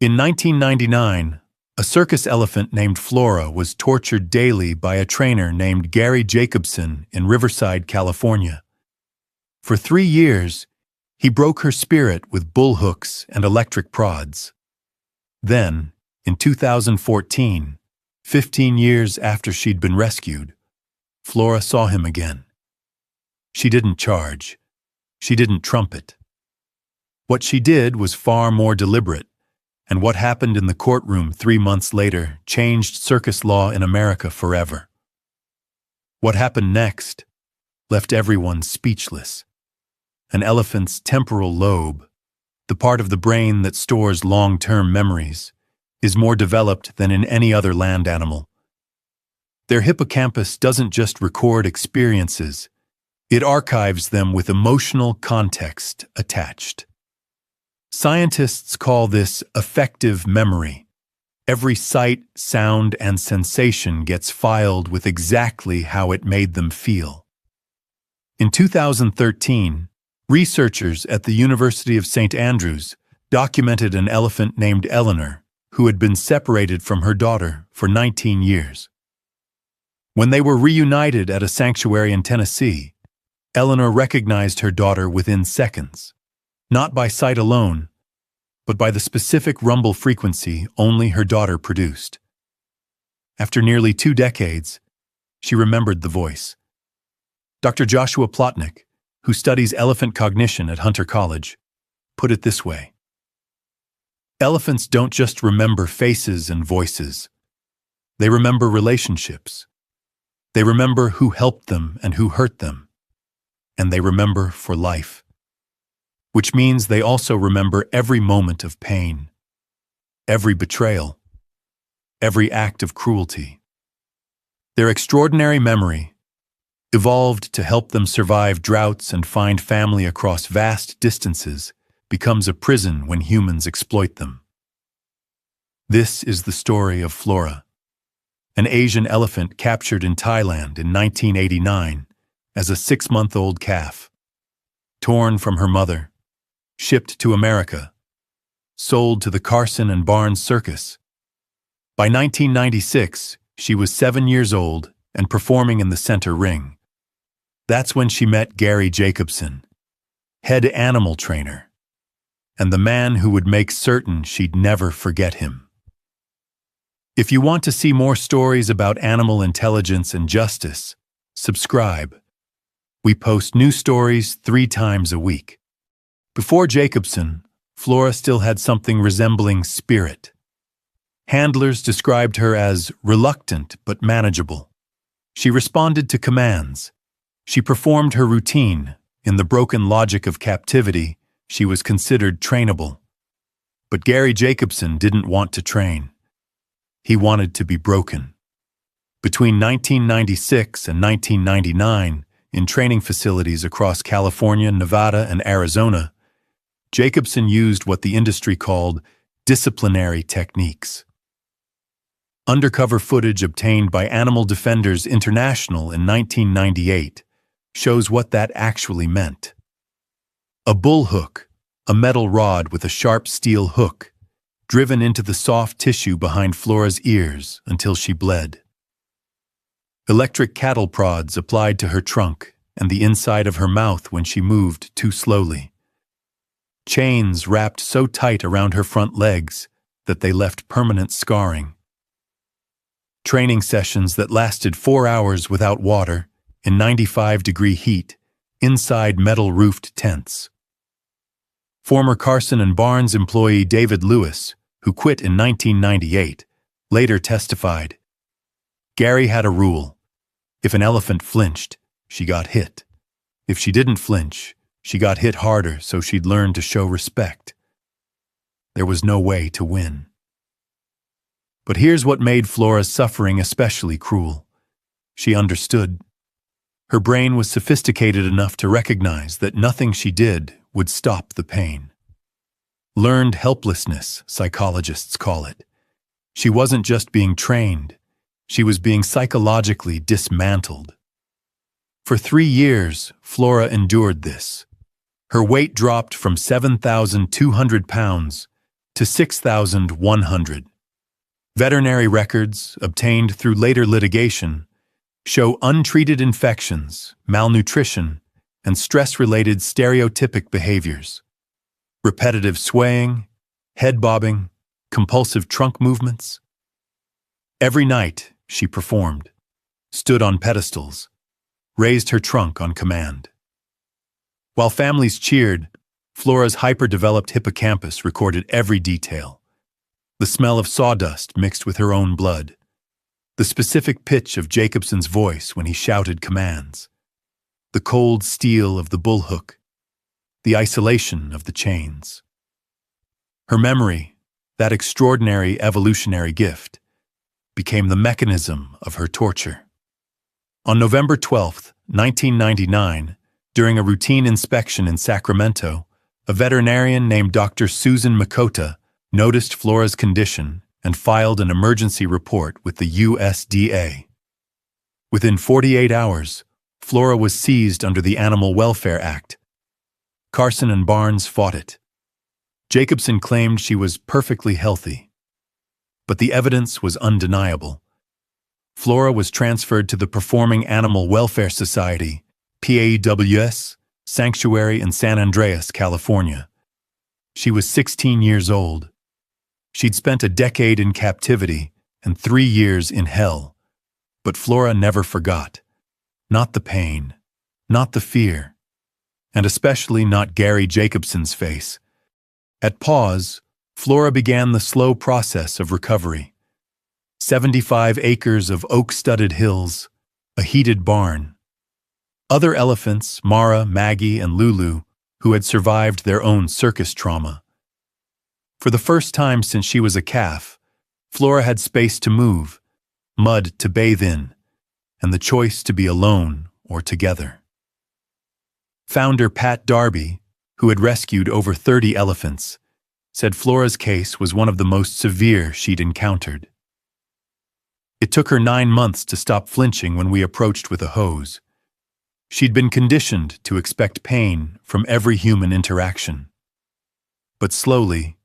In 1999, a circus elephant named Flora was tortured daily by a trainer named Gary Jacobson in Riverside, California. For 3 years, he broke her spirit with bull hooks and electric prods. Then, in 2014, 15 years after she'd been rescued, Flora saw him again. She didn't charge. She didn't trumpet. What she did was far more deliberate, and what happened in the courtroom 3 months later changed circus law in America forever. What happened next left everyone speechless. An elephant's temporal lobe, the part of the brain that stores long-term memories, is more developed than in any other land animal. Their hippocampus doesn't just record experiences, it archives them with emotional context attached. Scientists call this affective memory. Every sight, sound, and sensation gets filed with exactly how it made them feel. In 2013, researchers at the University of St. Andrews documented an elephant named Eleanor who had been separated from her daughter for 19 years. When they were reunited at a sanctuary in Tennessee, Eleanor recognized her daughter within seconds, not by sight alone, but by the specific rumble frequency only her daughter produced. After nearly 2 decades, she remembered the voice. Dr. Joshua Plotnick, who studies elephant cognition at Hunter College, put it this way: elephants don't just remember faces and voices. They remember relationships. They remember who helped them and who hurt them. And they remember for life. Which means they also remember every moment of pain, every betrayal, every act of cruelty. Their extraordinary memory, evolved to help them survive droughts and find family across vast distances, becomes a prison when humans exploit them. This is the story of Flora, an Asian elephant captured in Thailand in 1989 as a 6-month-old calf, torn from her mother, shipped to America, sold to the Carson and Barnes Circus. By 1996, she was 7 years old and performing in the center ring. That's when she met Gary Jacobson, head animal trainer, and the man who would make certain she'd never forget him. If you want to see more stories about animal intelligence and justice, subscribe. We post new stories 3 times a week. Before Jacobson, Flora still had something resembling spirit. Handlers described her as reluctant but manageable. She responded to commands. She performed her routine. In the broken logic of captivity, she was considered trainable. But Gary Jacobson didn't want to train. He wanted to be broken. Between 1996 and 1999, in training facilities across California, Nevada, and Arizona, Jacobson used what the industry called disciplinary techniques. Undercover footage obtained by Animal Defenders International in 1998 shows what that actually meant. A bull hook, a metal rod with a sharp steel hook, driven into the soft tissue behind Flora's ears until she bled. Electric cattle prods applied to her trunk and the inside of her mouth when she moved too slowly. Chains wrapped so tight around her front legs that they left permanent scarring. Training sessions that lasted 4 hours without water, in 95-degree heat, inside metal-roofed tents. Former Carson and Barnes employee David Lewis, who quit in 1998, later testified, "Gary had a rule. If an elephant flinched, she got hit. If she didn't flinch, she got hit harder so she'd learn to show respect. There was no way to win." But here's what made Flora's suffering especially cruel. She understood. Her brain was sophisticated enough to recognize that nothing she did would stop the pain. Learned helplessness, psychologists call it. She wasn't just being trained, she was being psychologically dismantled. For 3 years, Flora endured this. Her weight dropped from 7,200 pounds to 6,100. Veterinary records, obtained through later litigation, show untreated infections, malnutrition, and stress-related stereotypic behaviors. Repetitive swaying, head bobbing, compulsive trunk movements. Every night, she performed, stood on pedestals, raised her trunk on command. While families cheered, Flora's hyper-developed hippocampus recorded every detail. The smell of sawdust mixed with her own blood. The specific pitch of Jacobson's voice when he shouted commands. The cold steel of the bullhook. The isolation of the chains. Her memory, that extraordinary evolutionary gift, became the mechanism of her torture. On November 12, 1999, during a routine inspection in Sacramento, a veterinarian named Dr. Susan Makota noticed Flora's condition and filed an emergency report with the USDA. Within 48 hours, Flora was seized under the Animal Welfare Act. Carson and Barnes fought it. Jacobson claimed she was perfectly healthy. But the evidence was undeniable. Flora was transferred to the Performing Animal Welfare Society, PAWS, sanctuary in San Andreas, California. She was 16 years old. She'd spent a decade in captivity and 3 years in hell. But Flora never forgot. Not the pain, not the fear, and especially not Gary Jacobson's face. At pause, Flora began the slow process of recovery. 75 acres of oak-studded hills, a heated barn. Other elephants, Mara, Maggie, and Lulu, who had survived their own circus trauma. For the first time since she was a calf, Flora had space to move, mud to bathe in, and the choice to be alone or together. Founder Pat Darby, who had rescued over 30 elephants, said Flora's case was one of the most severe she'd encountered. It took her 9 months to stop flinching when we approached with a hose. She'd been conditioned to expect pain from every human interaction. But slowly,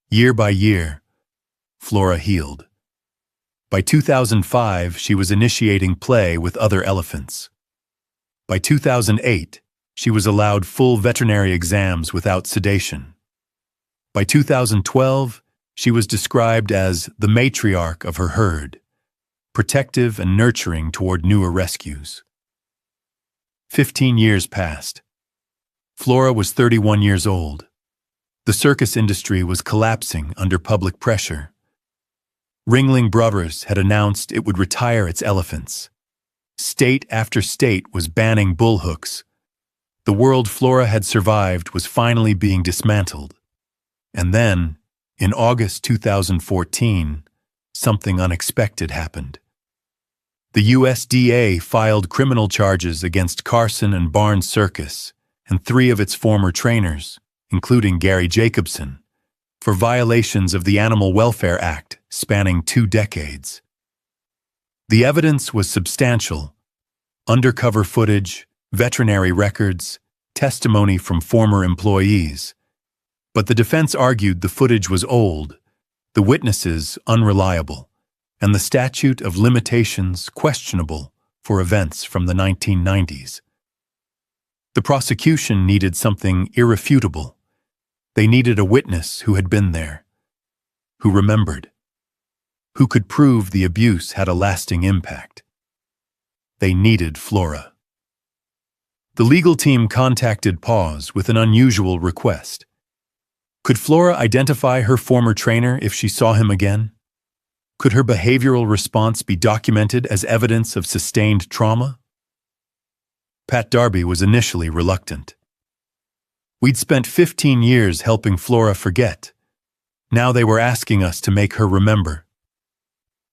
year by year, Flora healed. By 2005, she was initiating play with other elephants. By 2008, she was allowed full veterinary exams without sedation. By 2012, she was described as the matriarch of her herd, protective and nurturing toward newer rescues. 15 years passed. Flora was 31 years old. The circus industry was collapsing under public pressure. Ringling Brothers had announced it would retire its elephants. State after state was banning bullhooks. The world Flora had survived was finally being dismantled. And then, in August 2014, something unexpected happened. The USDA filed criminal charges against Carson and Barnes Circus and 3 of its former trainers, including Gary Jacobson, for violations of the Animal Welfare Act spanning 2 decades. The evidence was substantial: undercover footage, veterinary records, testimony from former employees. But the defense argued the footage was old, the witnesses unreliable, and the statute of limitations questionable for events from the 1990s. The prosecution needed something irrefutable. They needed a witness who had been there, who remembered, who could prove the abuse had a lasting impact. They needed Flora. The legal team contacted PAWS with an unusual request. Could Flora identify her former trainer if she saw him again? Could her behavioral response be documented as evidence of sustained trauma? Pat Darby was initially reluctant. We'd spent 15 years helping Flora forget. Now they were asking us to make her remember.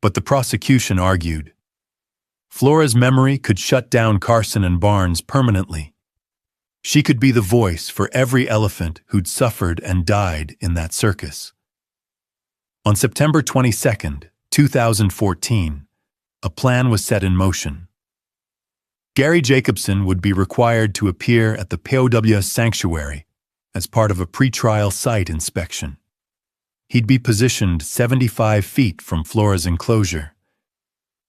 But the prosecution argued. Flora's memory could shut down Carson and Barnes permanently. She could be the voice for every elephant who'd suffered and died in that circus. On September 22, 2014, a plan was set in motion. Gary Jacobson would be required to appear at the PAWS sanctuary as part of a pretrial site inspection. He'd be positioned 75 feet from Flora's enclosure.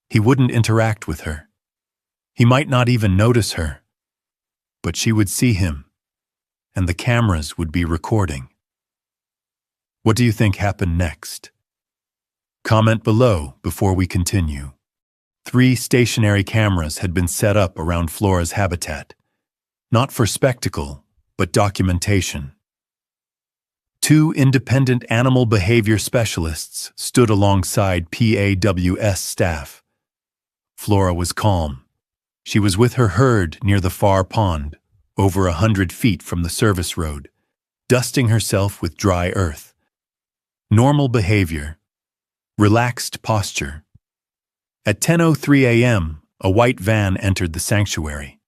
He wouldn't interact with her. He might not even notice her. But she would see him, and the cameras would be recording. What do you think happened next? Comment below before we continue. 3 stationary cameras had been set up around Flora's habitat, not for spectacle, but documentation. 2 independent animal behavior specialists stood alongside PAWS staff. Flora was calm. She was with her herd near the far pond, over 100 feet from the service road, dusting herself with dry earth. Normal behavior. Relaxed posture. At 10:03 a.m., a white van entered the sanctuary.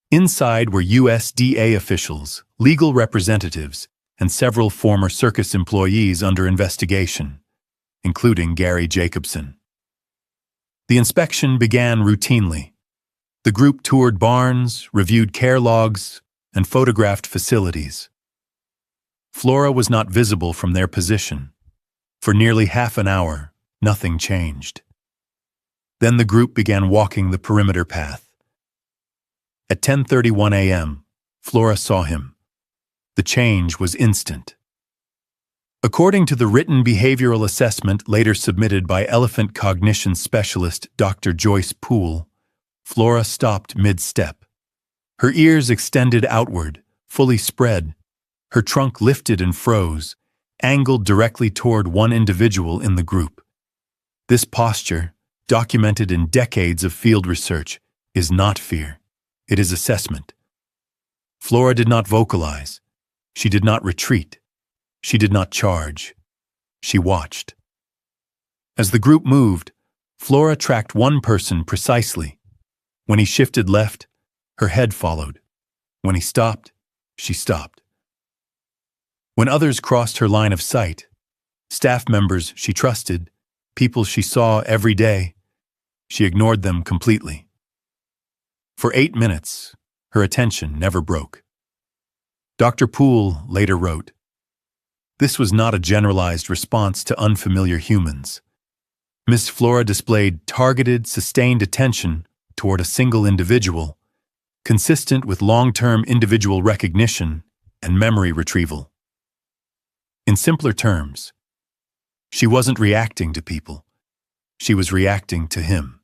Inside were USDA officials, legal representatives, and several former circus employees under investigation, including Gary Jacobson. The inspection began routinely. The group toured barns, reviewed care logs, and photographed facilities. Flora was not visible from their position. For nearly half an hour, nothing changed. Then the group began walking the perimeter path. At 10:31 a.m., Flora saw him. The change was instant. According to the written behavioral assessment later submitted by elephant cognition specialist Dr. Joyce Poole, Flora stopped mid-step. Her ears extended outward, fully spread. Her trunk lifted and froze, angled directly toward one individual in the group. This posture, documented in decades of field research, is not fear. It is assessment. Flora did not vocalize. She did not retreat. She did not charge. She watched. As the group moved, Flora tracked one person precisely. When he shifted left, her head followed. When he stopped, she stopped. When others crossed her line of sight, staff members she trusted, people she saw every day, she ignored them completely. For 8 minutes, her attention never broke. Dr. Poole later wrote, "This was not a generalized response to unfamiliar humans. Miss Flora displayed targeted, sustained attention toward a single individual, consistent with long-term individual recognition and memory retrieval. In simpler terms, she wasn't reacting to people. She was reacting to him."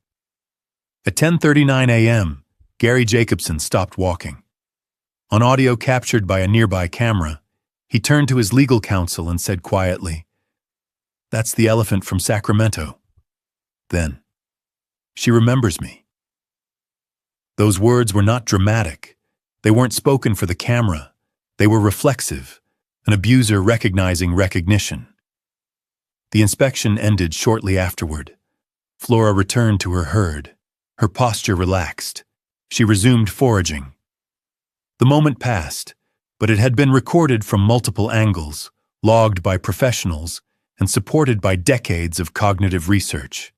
At 10:39 a.m., Gary Jacobson stopped walking. On audio captured by a nearby camera, he turned to his legal counsel and said quietly, "That's the elephant from Sacramento." Then, "She remembers me." Those words were not dramatic. They weren't spoken for the camera. They were reflexive, an abuser recognizing recognition. The inspection ended shortly afterward. Flora returned to her herd. Her posture relaxed. She resumed foraging. The moment passed, but it had been recorded from multiple angles, logged by professionals, and supported by decades of cognitive research.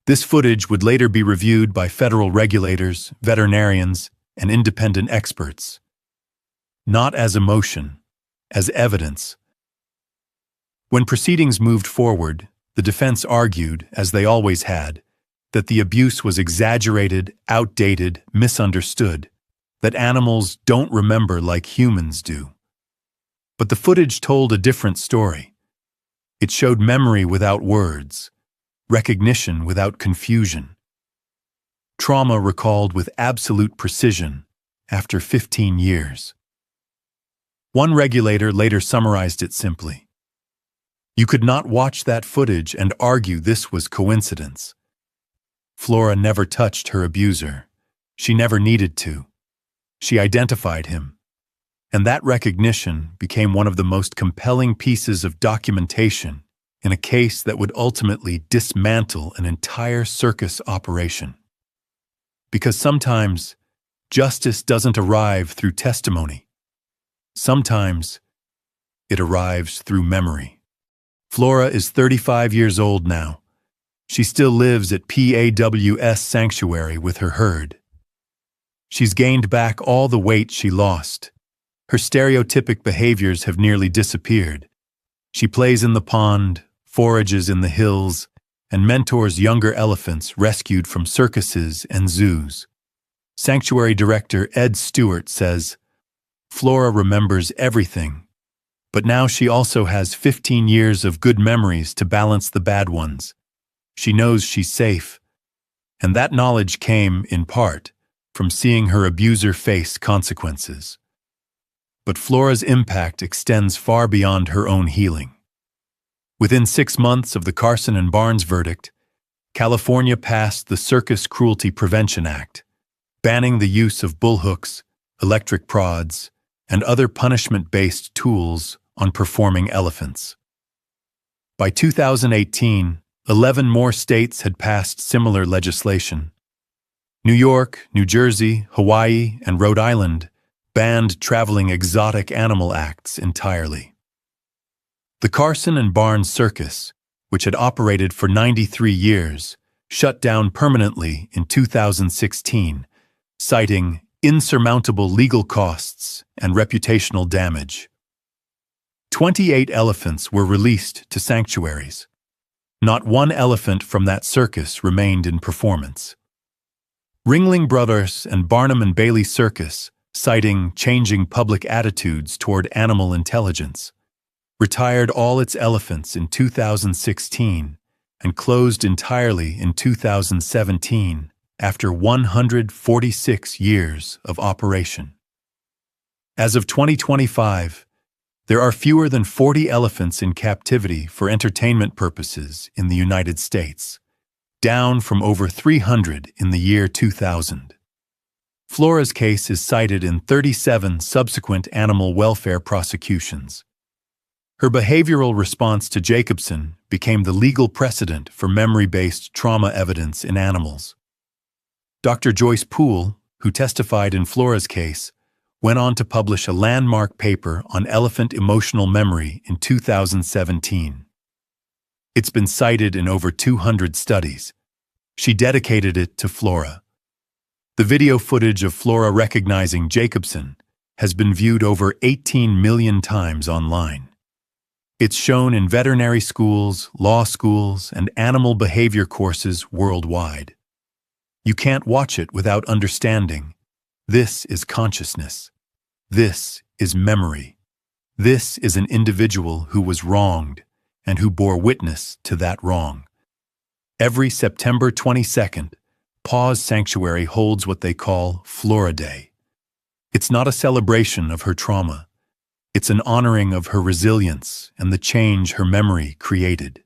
This footage would later be reviewed by federal regulators, veterinarians, and independent experts. Not as emotion, as evidence. When proceedings moved forward, the defense argued, as they always had, that the abuse was exaggerated, outdated, misunderstood, that animals don't remember like humans do. But the footage told a different story. It showed memory without words, recognition without confusion, trauma recalled with absolute precision after 15 years. One regulator later summarized it simply. "You could not watch that footage and argue this was coincidence." Flora never touched her abuser. She never needed to. She identified him. And that recognition became one of the most compelling pieces of documentation in a case that would ultimately dismantle an entire circus operation. Because sometimes, justice doesn't arrive through testimony. Sometimes, it arrives through memory. Flora is 35 years old now. She still lives at PAWS Sanctuary with her herd. She's gained back all the weight she lost. Her stereotypic behaviors have nearly disappeared. She plays in the pond, forages in the hills, and mentors younger elephants rescued from circuses and zoos. Sanctuary director Ed Stewart says, "Flora remembers everything, but now she also has 15 years of good memories to balance the bad ones. She knows she's safe, and that knowledge came, in part, from seeing her abuser face consequences." But Flora's impact extends far beyond her own healing. Within 6 months of the Carson and Barnes verdict, California passed the Circus Cruelty Prevention Act, banning the use of bullhooks, electric prods, and other punishment-based tools on performing elephants. By 2018, 11 more states had passed similar legislation. New York, New Jersey, Hawaii, and Rhode Island banned traveling exotic animal acts entirely. The Carson and Barnes Circus, which had operated for 93 years, shut down permanently in 2016, citing insurmountable legal costs and reputational damage. 28 elephants were released to sanctuaries. Not one elephant from that circus remained in performance. Ringling Brothers and Barnum and Bailey Circus, citing changing public attitudes toward animal intelligence, retired all its elephants in 2016 and closed entirely in 2017 after 146 years of operation. As of 2025, there are fewer than 40 elephants in captivity for entertainment purposes in the United States, down from over 300 in the year 2000. Flora's case is cited in 37 subsequent animal welfare prosecutions. Her behavioral response to Jacobson became the legal precedent for memory-based trauma evidence in animals. Dr. Joyce Poole, who testified in Flora's case, went on to publish a landmark paper on elephant emotional memory in 2017. It's been cited in over 200 studies. She dedicated it to Flora. The video footage of Flora recognizing Jacobson has been viewed over 18 million times online. It's shown in veterinary schools, law schools, and animal behavior courses worldwide. You can't watch it without understanding. This is consciousness. This is memory. This is an individual who was wronged and who bore witness to that wrong. Every September 22nd, Paws Sanctuary holds what they call Flora Day. It's not a celebration of her trauma. It's an honoring of her resilience and the change her memory created.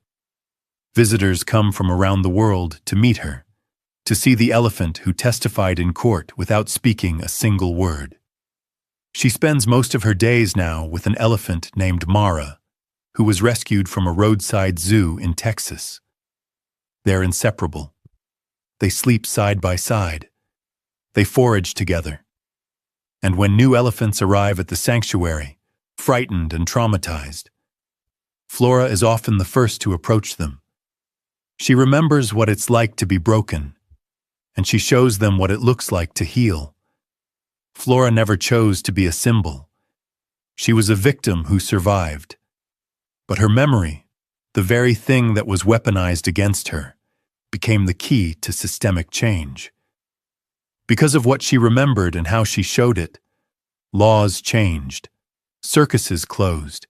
Visitors come from around the world to meet her, to see the elephant who testified in court without speaking a single word. She spends most of her days now with an elephant named Mara, who was rescued from a roadside zoo in Texas. They're inseparable. They sleep side by side. They forage together. And when new elephants arrive at the sanctuary, frightened and traumatized, Flora is often the first to approach them. She remembers what it's like to be broken, and she shows them what it looks like to heal. Flora never chose to be a symbol. She was a victim who survived. But her memory, the very thing that was weaponized against her, became the key to systemic change. Because of what she remembered and how she showed it, laws changed, circuses closed,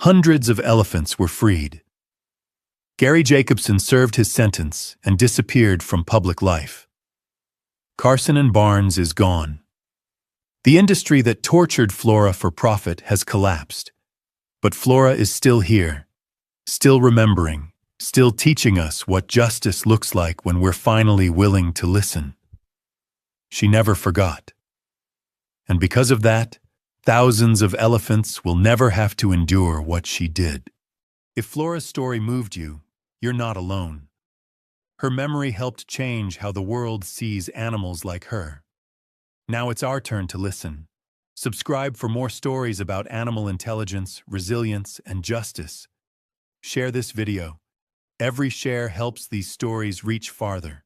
hundreds of elephants were freed. Gary Jacobson served his sentence and disappeared from public life. Carson and Barnes is gone. The industry that tortured Flora for profit has collapsed, but Flora is still here, still remembering, still teaching us what justice looks like when we're finally willing to listen. She never forgot. And because of that, thousands of elephants will never have to endure what she did. If Flora's story moved you, you're not alone. Her memory helped change how the world sees animals like her. Now it's our turn to listen. Subscribe for more stories about animal intelligence, resilience, and justice. Share this video. Every share helps these stories reach farther.